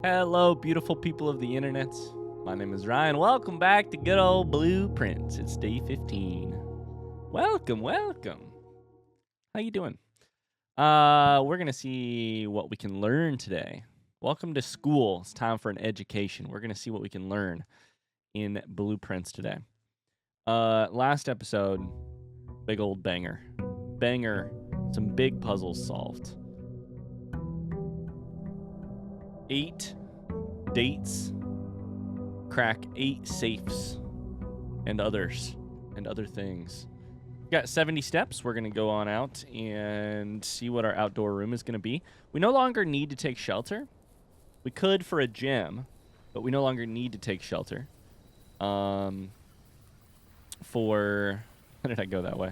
Hello, beautiful people of the internet. My name is Ryan. Welcome back to good old Blueprints. It's day 15. Welcome. How you doing? We're gonna see what we can learn today. Welcome to school. It's time for an education. We're gonna see what we can learn in Blueprints today. Last episode, big old banger. Some big puzzles solved. 8 dates, crack 8 safes, and other things. We got 70 steps. We're gonna go on out and see what our outdoor room is gonna be. We no longer need to take shelter. We could for a gem, but we no longer need to take shelter. How did I go that way?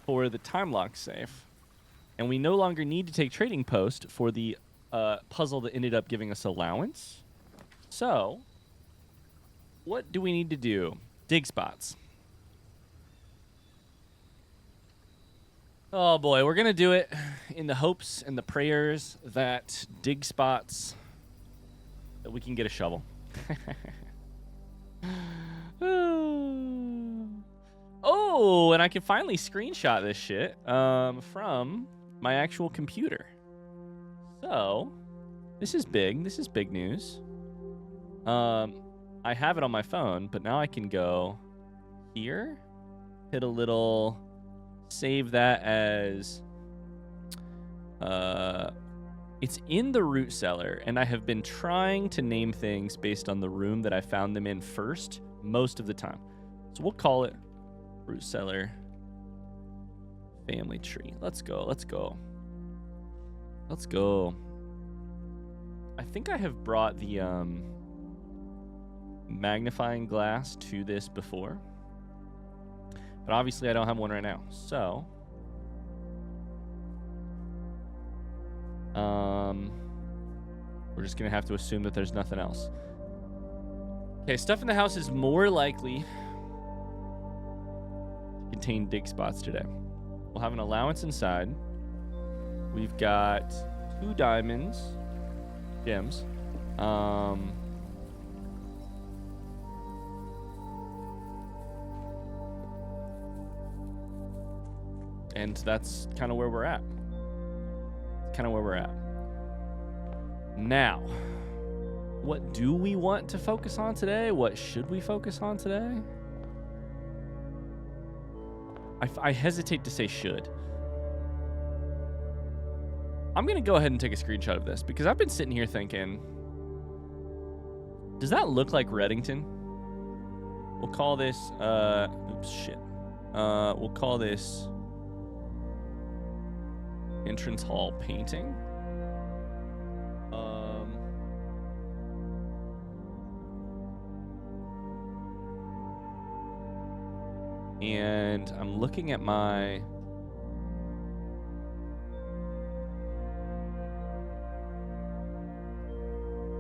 For the time lock safe, and we no longer need to take trading post for the puzzle that ended up giving us allowance. So, what do we need to do? Dig spots. Oh boy, we're gonna do it in the hopes and the prayers that dig spots, that we can get a shovel. Oh, and I can finally screenshot this shit from my actual computer. So, this is big. This is big news. I have it on my phone, but now I can go here, hit a little, save that as, it's in the root cellar, and I have been trying to name things based on the room that I found them in first, most of the time. So we'll call it root cellar family tree. Let's go. I think I have brought the magnifying glass to this before, but obviously I don't have one right now. So, we're just gonna have to assume that there's nothing else. Okay, stuff in the house is more likely to contain dig spots today. We'll have an allowance inside. We've got 2 diamonds, gems. And that's kind of where we're at. Now, what do we want to focus on today? What should we focus on today? I hesitate to say should. I'm going to go ahead and take a screenshot of this because I've been sitting here thinking, does that look like Reddington? We'll call this, we'll call this entrance hall painting. And I'm looking at my...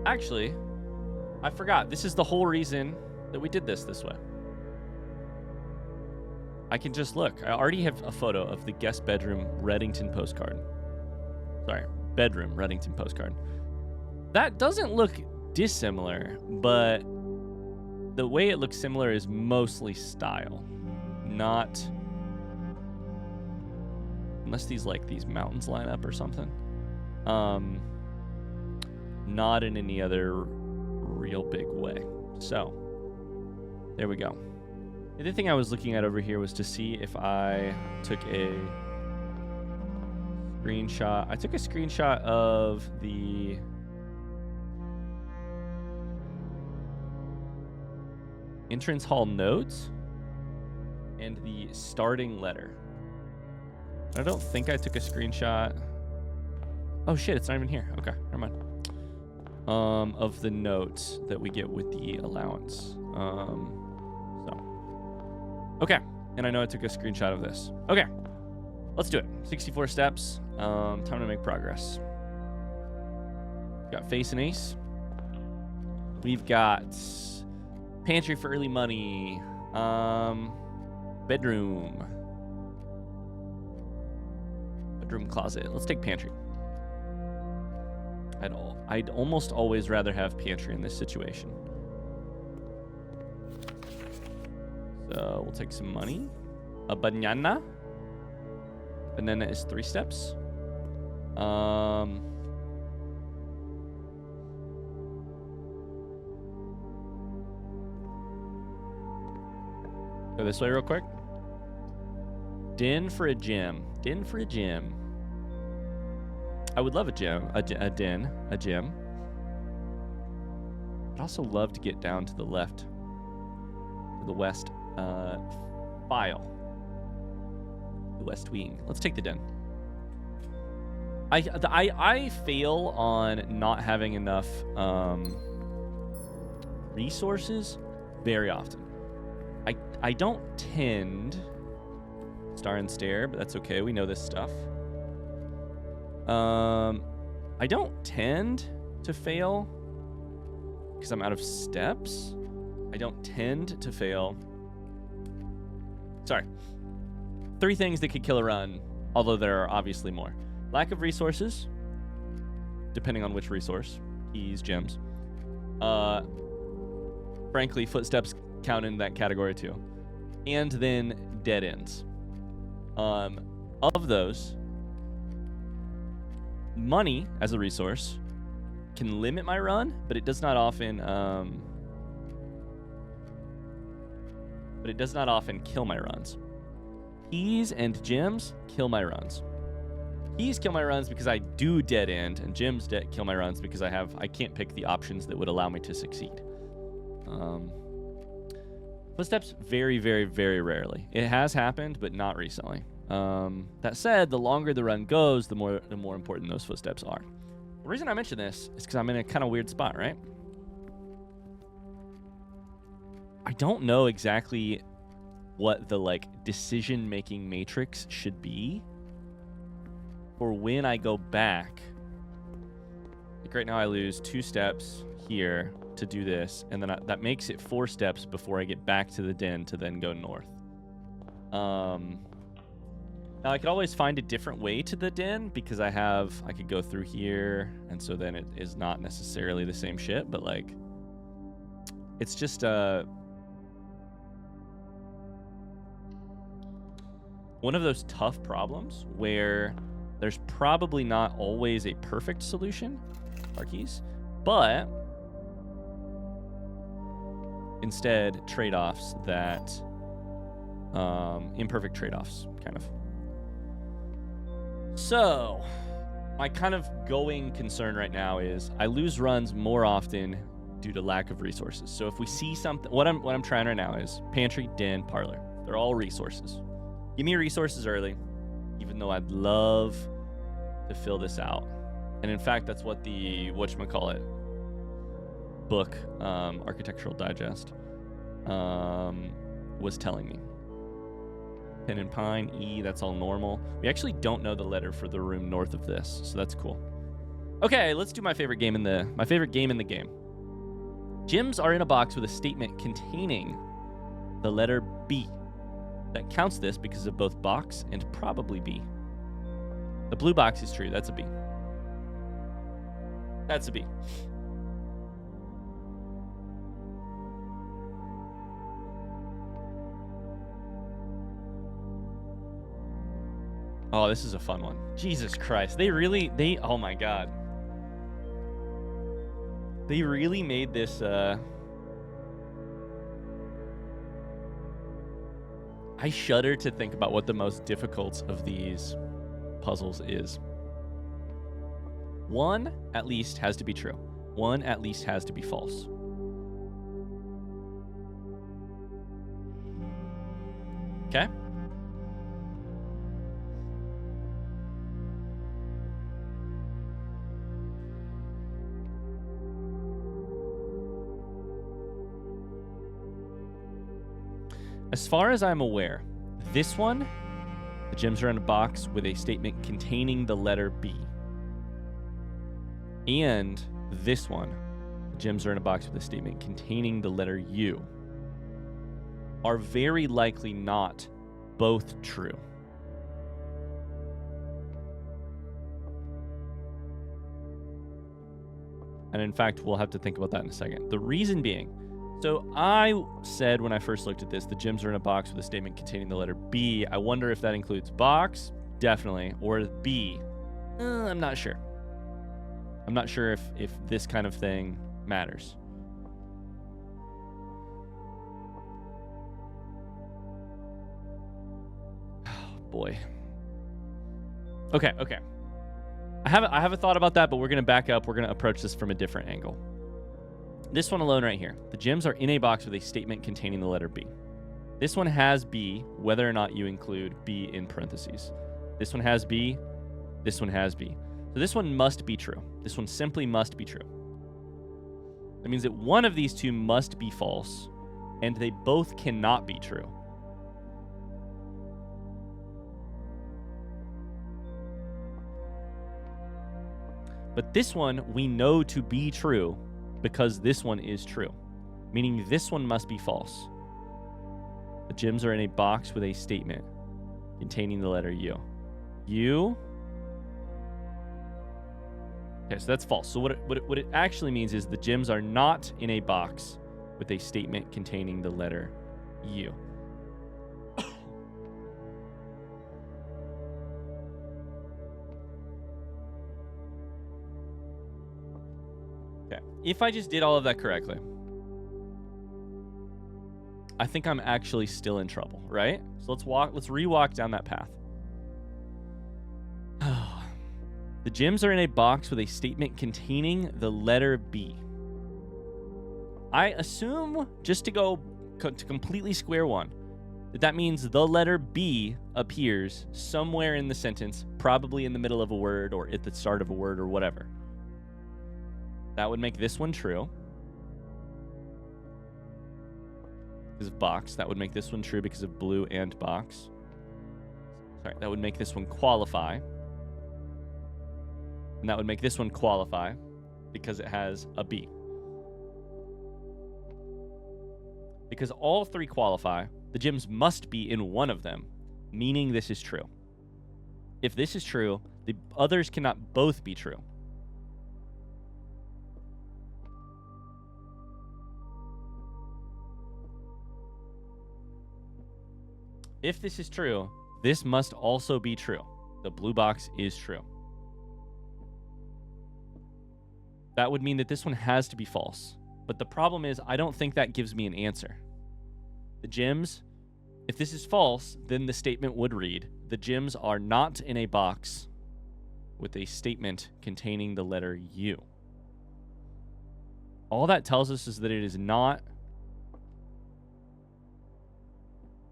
Actually, I forgot. This is the whole reason that we did this way. I can just look. I already have a photo of the guest bedroom Reddington postcard. Sorry, bedroom Reddington postcard. That doesn't look dissimilar, but the way it looks similar is mostly style. Not... Unless these mountains line up or something. Not in any other real big way. So, there we go. The other thing I was looking at over here was to see if I took a screenshot. I took a screenshot of the entrance hall notes and the starting letter. I don't think I took a screenshot. Oh shit, it's not even here. Okay, never mind. Of the notes that we get with the allowance. Okay, and I know I took a screenshot of this. Okay, let's do it. 64 steps. Time to make progress. Got face and ace. We've got pantry for early money. Bedroom closet. Let's take pantry. I'd almost always rather have pantry in this situation. So we'll take some money. A banana. Banana is 3 steps. Go this way real quick. Den for a gym. Den for a gym. I would love a gym. A den. A gym. I'd also love to get down to the left. To the west. File. The west wing. Let's take the den. I fail on not having enough resources very often. I don't tend star and stare, but that's okay. We know this stuff. I don't tend to fail because I'm out of steps. I don't tend to fail. Sorry. 3 things that could kill a run, although there are obviously more. Lack of resources, depending on which resource. Keys, gems. Frankly, footsteps count in that category too. And then dead ends. Of those, money as a resource can limit my run, but it does not often kill my runs. Keys and gems kill my runs. Keys kill my runs because I do dead end, and gems kill my runs because I can't pick the options that would allow me to succeed. Footsteps, very, very, very rarely. It has happened, but not recently. That said, the longer the run goes, the more important those footsteps are. The reason I mention this is because I'm in a kind of weird spot, right? I don't know exactly what the decision-making matrix should be for when I go back. Like right now I lose 2 steps here to do this, and then that makes it 4 steps before I get back to the den to then go north. Now I could always find a different way to the den because I could go through here, and so then it is not necessarily the same shit, but it's just one of those tough problems where there's probably not always a perfect solution, keys, but instead trade-offs that imperfect trade-offs, kind of. So my kind of going concern right now is I lose runs more often due to lack of resources. So if we see something, what I'm trying right now is pantry, den, parlor. They're all resources. Give me resources early, even though I'd love to fill this out. And in fact, that's what the whatchamacallit book, Architectural Digest, was telling me. Pen and pine, E, that's all normal. We actually don't know the letter for the room north of this, so that's cool. Okay, let's do my favorite game in the game. Gems are in a box with a statement containing the letter B. That counts this because of both box and probably B. The blue box is true. That's a B. That's a B. Oh, this is a fun one. Jesus Christ. Oh my God. They really made this, I shudder to think about what the most difficult of these puzzles is. 1 at least has to be true. 1 at least has to be false. Okay? As far as I'm aware, this one, the gems are in a box with a statement containing the letter B. And this one, the gems are in a box with a statement containing the letter U, are very likely not both true. And in fact, we'll have to think about that in a second. The reason being, so I said when I first looked at this, the gems are in a box with a statement containing the letter B. I wonder if that includes box, definitely, or B. I'm not sure. I'm not sure if this kind of thing matters. Oh, boy. Okay. I have a thought about that, but we're going to back up. We're going to approach this from a different angle. This one alone right here. The gems are in a box with a statement containing the letter B. This one has B, whether or not you include B in parentheses. This one has B. This one has B. So this one must be true. This one simply must be true. That means that one of these two must be false, and they both cannot be true. But this one we know to be true because this one is true, meaning this one must be false. The gems are in a box with a statement containing the letter U. U. Okay, so that's false. So what it actually means is the gems are not in a box with a statement containing the letter U. Okay, if I just did all of that correctly, I think I'm actually still in trouble, right? So let's re-walk down that path. The gems are in a box with a statement containing the letter B. I assume, just to go to completely square one, that means the letter B appears somewhere in the sentence, probably in the middle of a word or at the start of a word or whatever. That would make this one true. Because of box. That would make this one true because of blue and box. Sorry, that would make this one qualify. And that would make this one qualify because it has a B. Because all three qualify, the gems must be in one of them, meaning this is true. If this is true, the others cannot both be true. If this is true, this must also be true. The blue box is true. That would mean that this one has to be false. But the problem is, I don't think that gives me an answer. The gems, if this is false, then the statement would read, the gems are not in a box with a statement containing the letter U. All that tells us is that it is not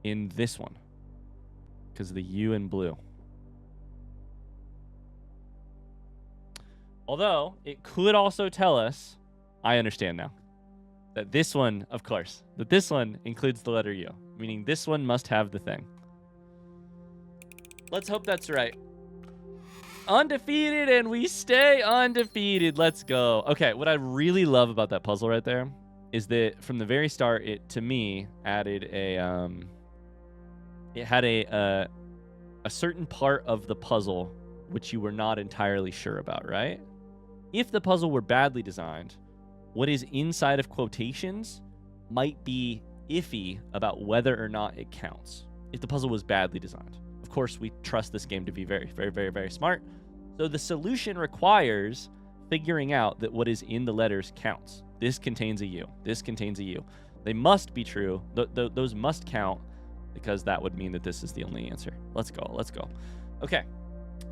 in this one because of the U in blue. Although, it could also tell us, I understand now, that this one, of course, that this one includes the letter U, meaning this one must have the thing. Let's hope that's right. Undefeated, and we stay undefeated. Let's go. Okay, what I really love about that puzzle right there is that from the very start, it, to me, added a, it had a certain part of the puzzle which you were not entirely sure about, right? If the puzzle were badly designed, what is inside of quotations might be iffy about whether or not it counts. If the puzzle was badly designed. Of course, we trust this game to be very, very, very, very smart. So the solution requires figuring out that what is in the letters counts. This contains a U. This contains a U. They must be true. Those must count because that would mean that this is the only answer. Let's go. Let's go. Okay.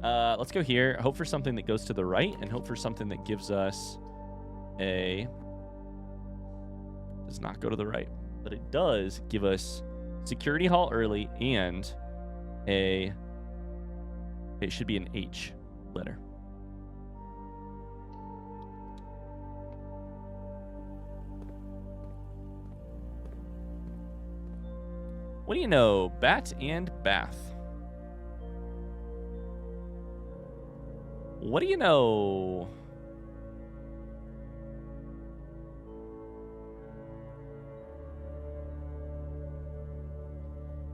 Let's go here. Hope for something that goes to the right and hope for something that gives us a... Does not go to the right, but it does give us security hall early and a... It should be an H letter. What do you know? Bat and bath. What do you know?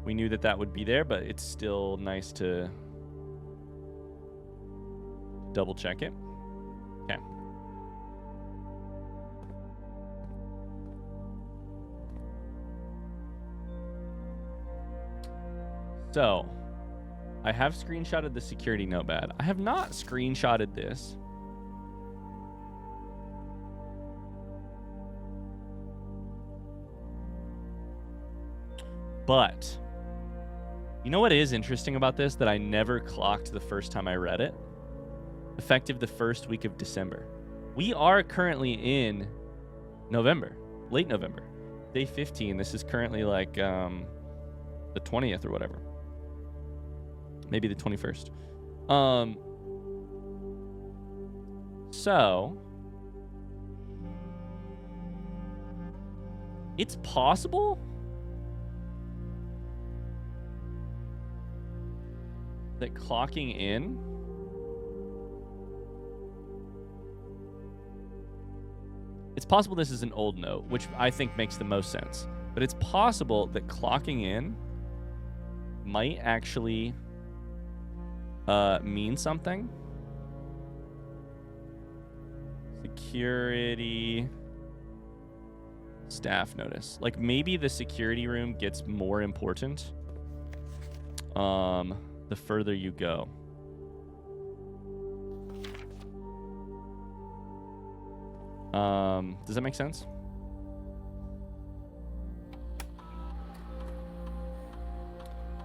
We knew that that would be there, but it's still nice to double check it. Okay. So, I have screenshotted the security notepad. I have not screenshotted this. But, you know what is interesting about this that I never clocked the first time I read it? Effective the first week of December. We are currently in November, late November. Day 15. This is currently like the 20th or whatever. Maybe the 21st. So, it's possible that clocking in it's possible this is an old note, which I think makes the most sense. But it's possible that clocking in might actually mean something. Security staff notice. Like maybe the security room gets more important the further you go. Does that make sense?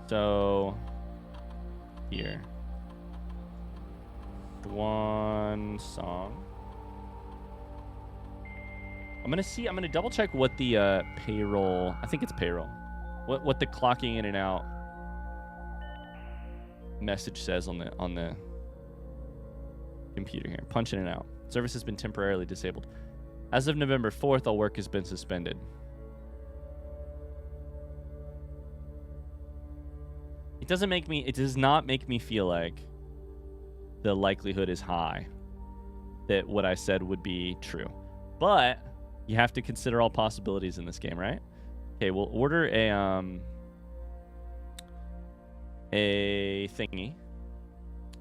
So here. One song. I'm gonna double check what the payroll, I think it's payroll. What the clocking in and out message says on the computer here. Punch in and out. Service has been temporarily disabled. As of November 4th, all work has been suspended. It does not make me feel like the likelihood is high that what I said would be true. But you have to consider all possibilities in this game, right? Okay, we'll order a thingy.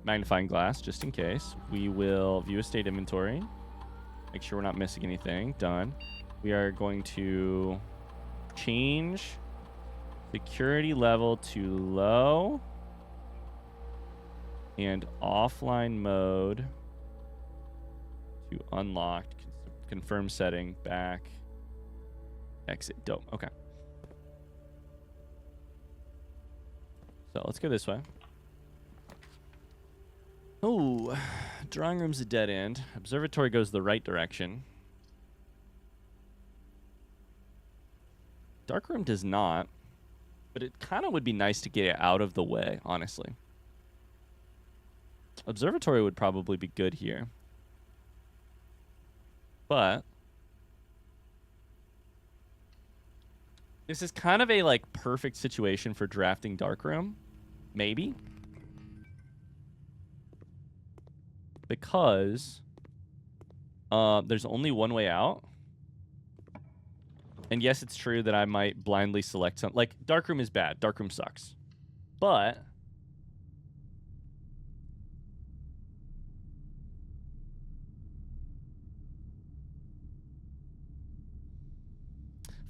Magnifying glass, just in case. We will view estate inventory. Make sure we're not missing anything. Done. We are going to change security level to low and offline mode to unlocked. Confirm setting. Back. Exit. Dope. Okay. So let's go this way. Oh, drawing room's a dead end. Observatory goes the right direction. Darkroom does not, but it kind of would be nice to get it out of the way, honestly. Observatory would probably be good here. But this is kind of a like perfect situation for drafting Darkroom, maybe. Because there's only one way out. And yes, it's true that I might blindly select something. Like, Darkroom is bad. Darkroom sucks. But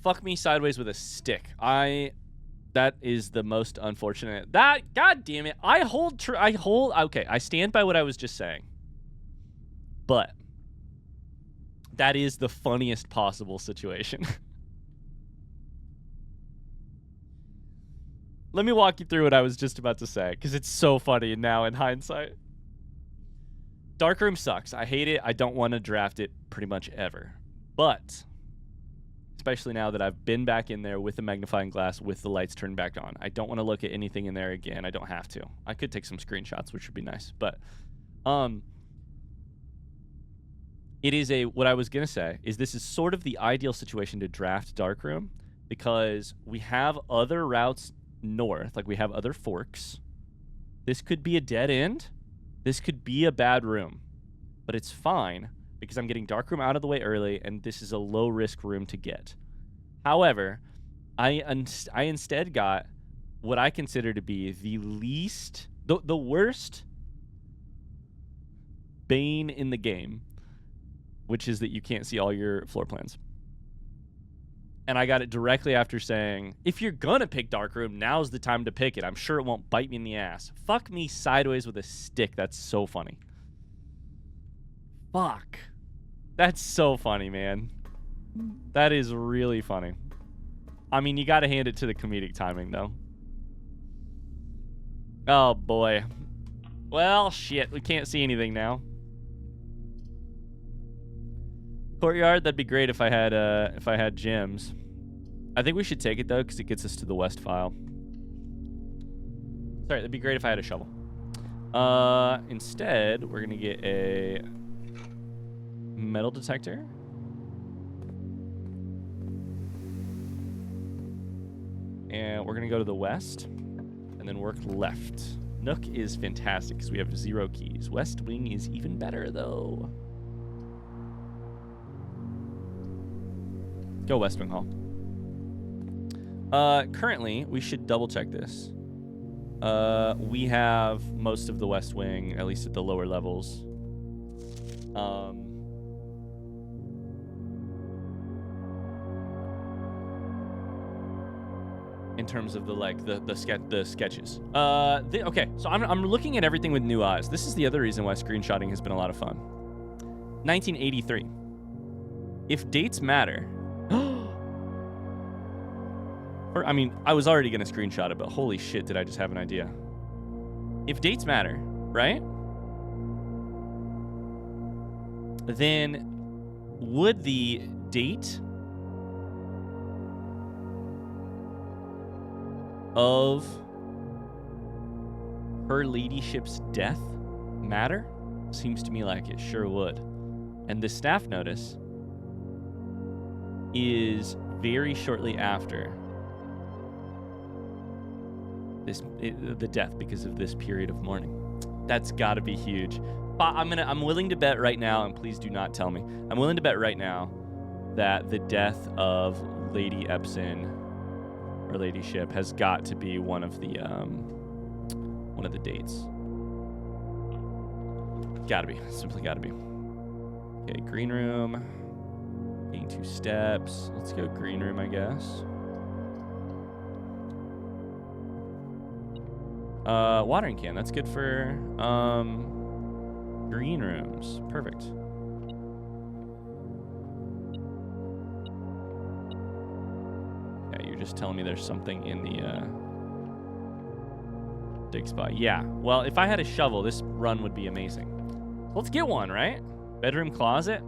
fuck me sideways with a stick. That is the most unfortunate. God damn it. Okay, I stand by what I was just saying. But that is the funniest possible situation. Let me walk you through what I was just about to say, because it's so funny now in hindsight. Darkroom sucks. I hate it. I don't want to draft it pretty much ever. But especially now that I've been back in there with the magnifying glass with the lights turned back on, I don't want to look at anything in there again. I don't have to. I could take some screenshots, which would be nice. But it is what I was going to say is this is sort of the ideal situation to draft Darkroom because we have other routes north, like we have other forks. This could be a dead end. This could be a bad room, but it's fine because I'm getting Darkroom out of the way early and this is a low risk room to get. However, I instead got what I consider to be the worst bane in the game, which is that you can't see all your floor plans. And I got it directly after saying, if you're gonna pick darkroom, now's the time to pick it. I'm sure it won't bite me in the ass. Fuck me sideways with a stick. That's so funny. Fuck. That's so funny, man. That is really funny. I mean, you gotta hand it to the comedic timing, though. Oh, boy. Well, shit. We can't see anything now. Courtyard, that'd be great if I had gems. I think we should take it, though, because it gets us to the west file. Sorry, that'd be great if I had a shovel. Instead, we're going to get a metal detector. And we're going to go to the west and then work left. Nook is fantastic because we have 0 keys. West wing is even better, though. Go West Wing Hall. Currently, we should double check this. We have most of the West Wing, at least at the lower levels. In terms of the sketches. Okay, so I'm looking at everything with new eyes. This is the other reason why screenshotting has been a lot of fun. 1983. If dates matter. I mean, I was already going to screenshot it, but holy shit, did I just have an idea. If dates matter, right? Then would the date of her ladyship's death matter? Seems to me like it sure would. And the staff notice is very shortly after the death because of this period of mourning. That's got to be huge. I'm willing to bet right now, and please do not tell me. I'm willing to bet right now that the death of Lady Epson or ladyship has got to be one of the dates. Gotta be. Simply gotta be. Okay, green room. Gain 2 steps. Let's go green room, I guess. Watering can. That's good for green rooms. Perfect. Okay, you're just telling me there's something in the dig spot. Yeah. Well, if I had a shovel, this run would be amazing. Let's get one, right? Bedroom closet.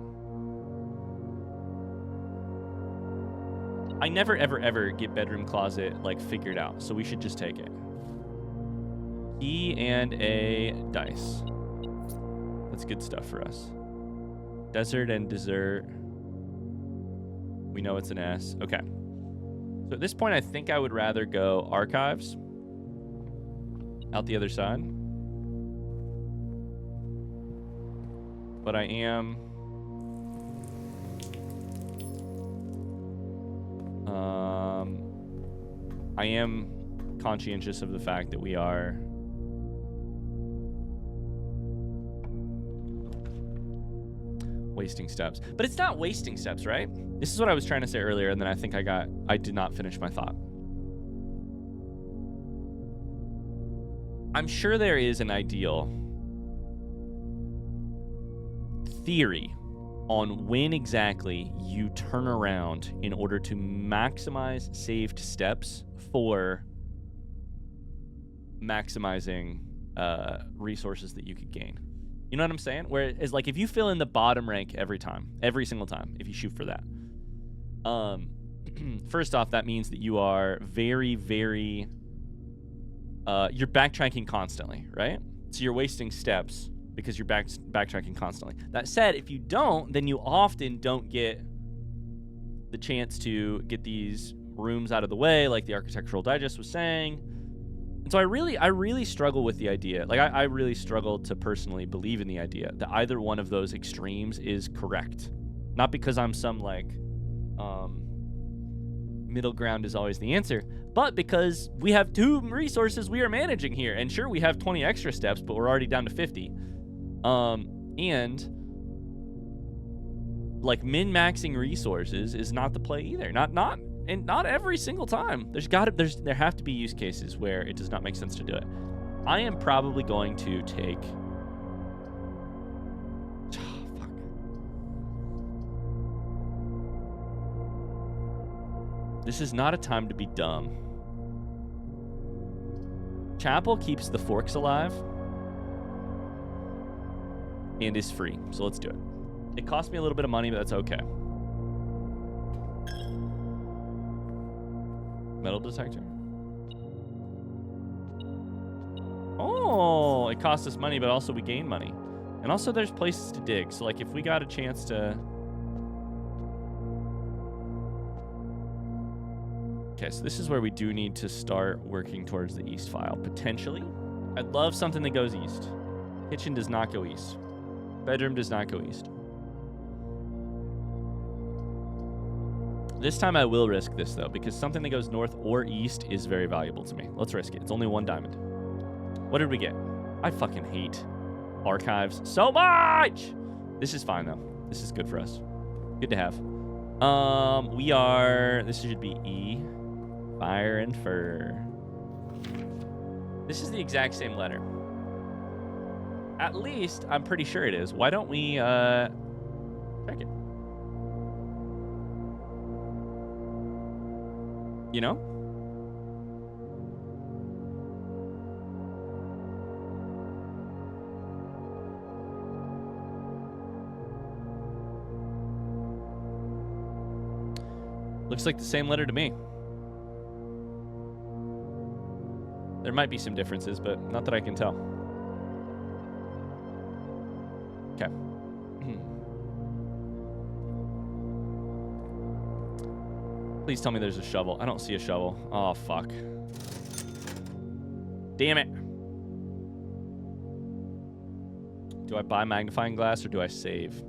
I never, ever, ever get bedroom closet, like, figured out, so we should just take it. Key and a dice. That's good stuff for us. Desert and dessert. We know it's an S. Okay. So at this point, I think I would rather go archives. Out the other side. But I am conscientious of the fact that we are wasting steps. But it's not wasting steps, right? This is what I was trying to say earlier, and then I think I did not finish my thought. I'm sure there is an ideal theory on when exactly you turn around in order to maximize saved steps for maximizing resources that you could gain. You know what I'm saying? Where it's like if you fill in the bottom rank every single time, if you shoot for that. First off, that means that you are very, very, you're backtracking constantly, right? So you're wasting steps because you're backtracking constantly. That said, if you don't, then you often don't get the chance to get these rooms out of the way, like the Architectural Digest was saying. And so I really struggle with the idea. Like, I really struggle to personally believe in the idea that either one of those extremes is correct. Not because I'm some, like, middle ground is always the answer, but because we have 2 resources we are managing here. And sure, we have 20 extra steps, but we're already down to 50. And like min-maxing resources is not the play either. Not every single time. There have to be use cases where it does not make sense to do it. I am probably going to take. Fuck. This is not a time to be dumb. Chapel keeps the forks alive and is free, so let's do it. It cost me a little bit of money, but that's okay. Metal detector. Oh, it cost us money, but also we gain money. And also there's places to dig. So like if we got a chance to... Okay, so this is where we do need to start working towards the east file, potentially. I'd love something that goes east. Kitchen does not go east. Bedroom does not go east. This time I will risk this, though, because something that goes north or east is very valuable to me. Let's risk it. It's only 1 diamond. What did we get? I fucking hate archives so much! This is fine, though. This is good for us. Good to have. We are... This should be E. Fire and fur. This is the exact same letter. At least, I'm pretty sure it is. Why don't we, check it? You know? Looks like the same letter to me. There might be some differences, but not that I can tell. Okay. Please tell me there's a shovel. I don't see a shovel. Oh, fuck. Damn it. Do I buy magnifying glass or do I save?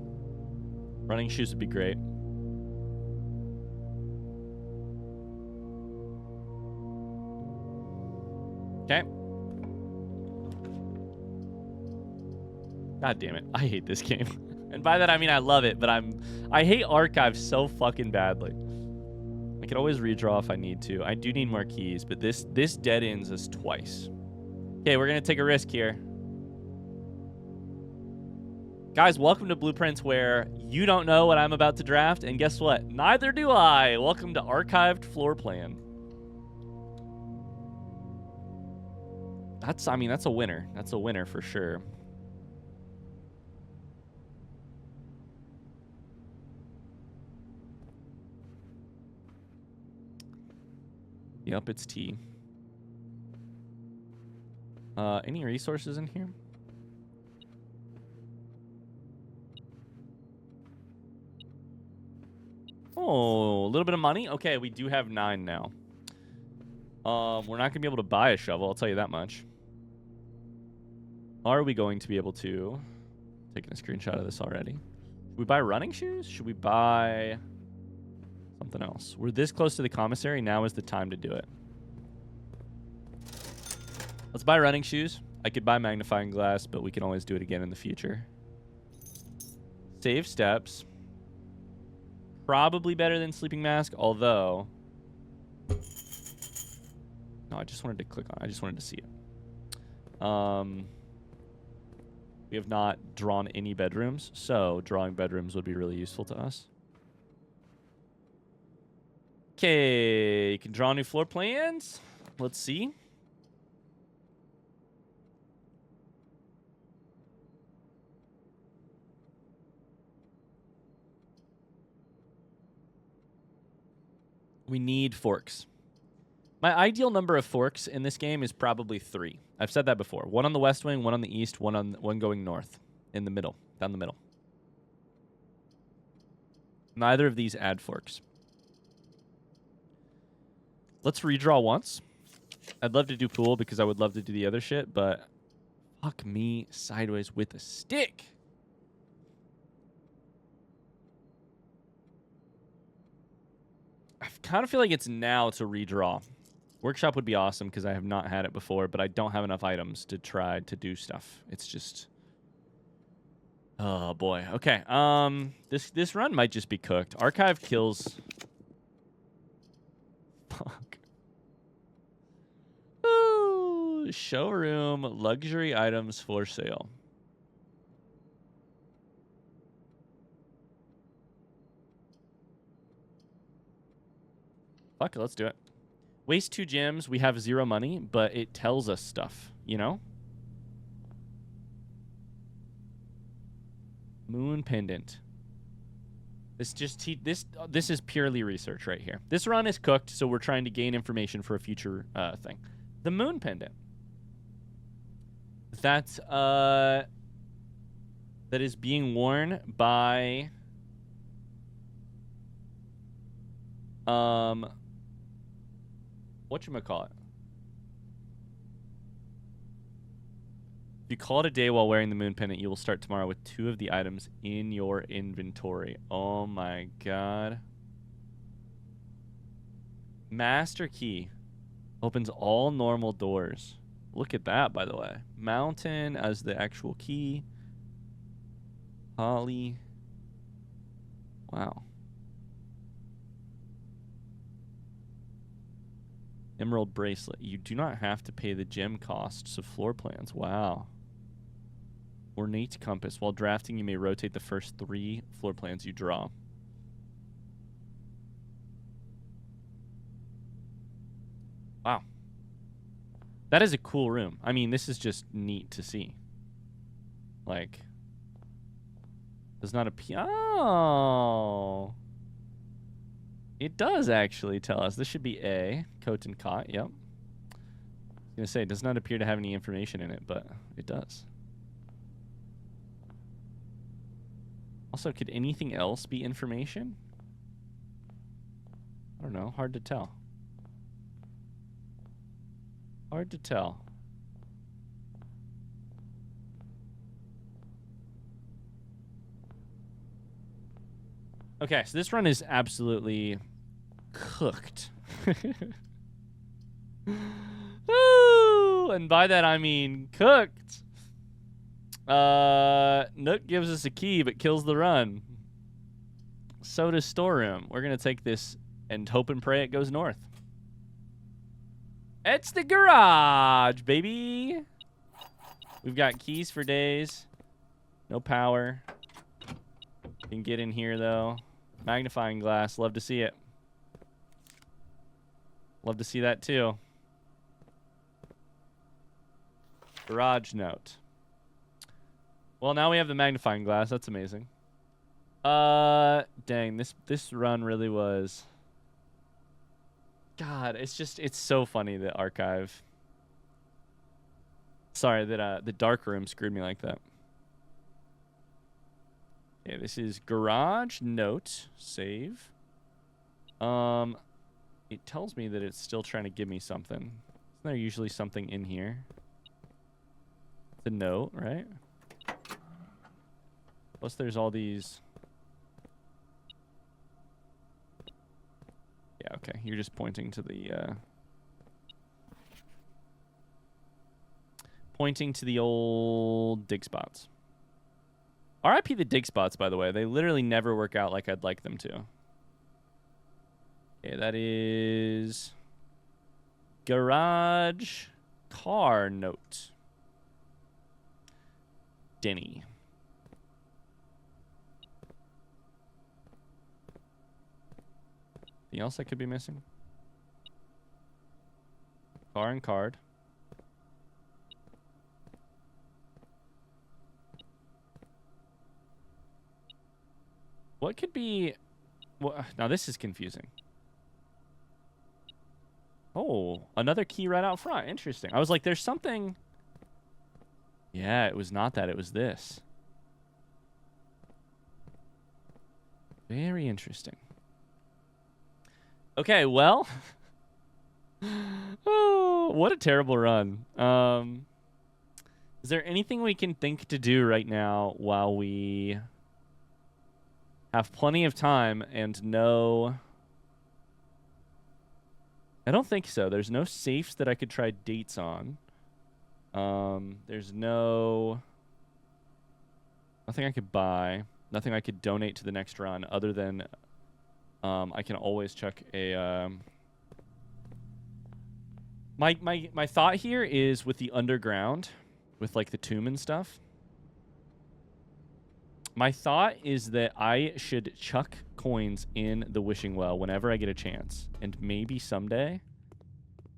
Running shoes would be great. Okay. God damn it. I hate this game. And by that I mean I love it, but I hate archives so fucking badly. I can always redraw if I need to. I do need more keys, but this dead ends us twice. Okay, we're gonna take a risk here. Guys, welcome to Blueprints where you don't know what I'm about to draft, and guess what? Neither do I. Welcome to Archived Floor Plan. That's a winner. That's a winner for sure. Yep, it's T. Any resources in here? Oh, a little bit of money. Okay, we do have 9 now. We're not gonna be able to buy a shovel, I'll tell you that much. Are we going to be able to... Taking a screenshot of this already. Should we buy running shoes? Should we buy something else? We're this close to the commissary. Now is the time to do it. Let's buy running shoes. I could buy magnifying glass, but we can always do it again in the future. Save steps. Probably better than sleeping mask, although... No, I just wanted to click on it. I just wanted to see it. We have not drawn any bedrooms, so drawing bedrooms would be really useful to us. Okay, you can draw new floor plans. Let's see. We need forks. My ideal number of forks in this game is probably 3. I've said that before. 1 on the west wing, 1 on the east, one going north. In the middle. Down the middle. Neither of these add forks. Let's redraw once. I'd love to do pool because I would love to do the other shit, but fuck me sideways with a stick. I kind of feel like it's now to redraw. Workshop would be awesome because I have not had it before, but I don't have enough items to try to do stuff. It's just... Oh boy. Okay. This run might just be cooked. Archive kills. Fuck. Ooh, showroom luxury items for sale. Fuck it, let's do it. Waste 2 gems. We have 0 money, but it tells us stuff. You know. Moon pendant. This is purely research right here. This run is cooked, so we're trying to gain information for a future thing. The moon pendant. That is being worn by whatchamacallit? If you call it a day while wearing the moon pendant, you will start tomorrow with 2 of the items in your inventory. Oh my god. Master key opens all normal doors. Look at that, by the way. Mountain as the actual key. Holly. Wow. Emerald bracelet. You do not have to pay the gem costs of floor plans. Wow. Ornate compass. While drafting, you may rotate the first 3 floor plans you draw. Wow. That is a cool room. I mean, this is just neat to see. Like, does not appear. Oh. It does actually tell us. This should be A. Coat and cot. Yep. I was going to say, it does not appear to have any information in it, but it does. Also, could anything else be information? I don't know. Hard to tell. Hard to tell. Okay, so this run is absolutely cooked. Woo! And by that I mean cooked. Nook gives us a key but kills the run. So does storeroom. We're gonna take this and hope and pray it goes north. It's the garage, baby. We've got keys for days. No power. Can get in here though. Magnifying glass. Love to see it. Love to see that too. Garage note. Well, now we have the magnifying glass. That's amazing. Dang, this run really was. God, it's so funny that archive. Sorry that the darkroom screwed me like that. Okay, this is garage note save. It tells me that it's still trying to give me something. Isn't there usually something in here? It's a note, right? Plus there's all these. Yeah, okay. You're just pointing to the old dig spots. RIP the dig spots, by the way. They literally never work out like I'd like them to. Okay, that is garage car note. Denny. Anything else I could be missing? Car and card. What could be... Well, now this is confusing. Oh, another key right out front. Interesting. I was like, there's something... Yeah, it was not that. It was this. Very interesting. Okay, well... Oh, what a terrible run. Is there anything we can think to do right now while we have plenty of time and no... I don't think so. There's no safes that I could try dates on. There's no... Nothing I could buy. Nothing I could donate to the next run other than I can always chuck a... My thought here is with the underground, with like the tomb and stuff. My thought is that I should chuck coins in the wishing well whenever I get a chance. And maybe someday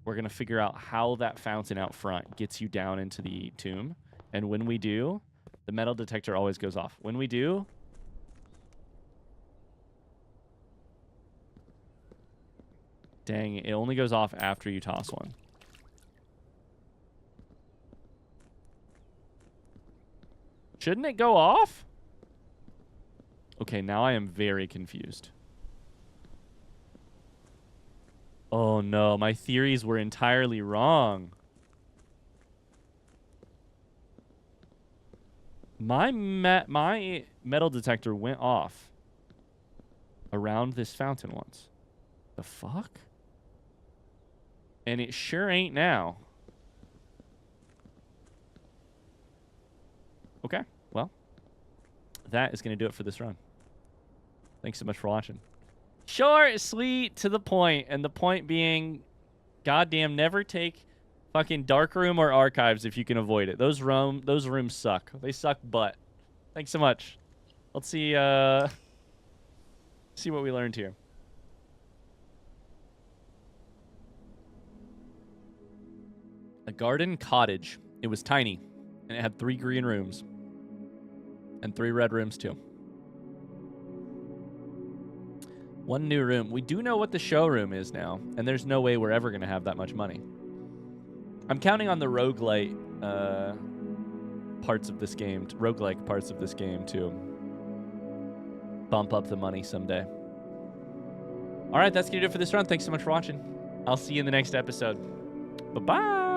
we're going to figure out how that fountain out front gets you down into the tomb. And when we do, the metal detector always goes off. When we do... Dang, it only goes off after you toss one. Shouldn't it go off? Okay, now I am very confused. Oh no, my theories were entirely wrong. My metal detector went off around this fountain once. The fuck? And it sure ain't now. Okay, well, that is going to do it for this run. Thanks so much for watching. Short, sweet, to the point, and the point being, goddamn, never take fucking darkroom or archives if you can avoid it. Those rooms suck. They suck butt. Thanks so much. Let's see see what we learned here. A garden cottage. It was tiny, and it had 3 green rooms. And 3 red rooms, too. 1 new room. We do know what the showroom is now, and there's no way we're ever going to have that much money. I'm counting on the roguelite parts of this game, roguelike parts of this game, to bump up the money someday. All right, that's going to do it for this run. Thanks so much for watching. I'll see you in the next episode. Bye-bye.